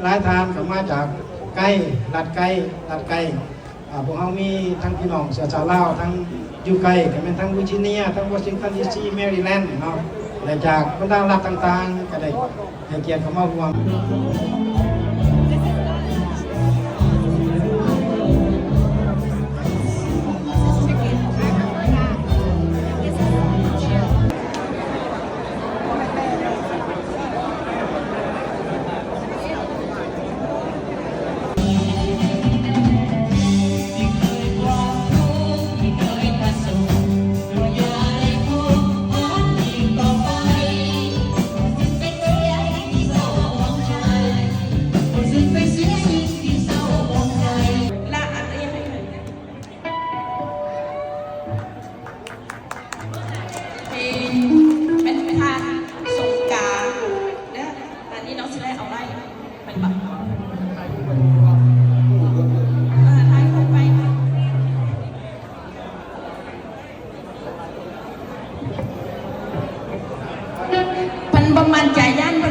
หลายทานก็มาจากไกลลัดไกลพวกเขามีทั้งพี่น้องเชื้อชาติลาวทั้งอยู่ไกลก็เป็นทั้งวิร์จิเนียทั้งวอชิงตันดีซีแมริแลนด์เนาะและจากบรรดารัฐต่างๆก็ได้ให้เกียรติเข้ามารวมเป็นทางสงกรานต์เนี่ยตอนนี้น้องสิได้เอาไว้เป็นแบบทายเข้าไปมันประมาณใจย่าน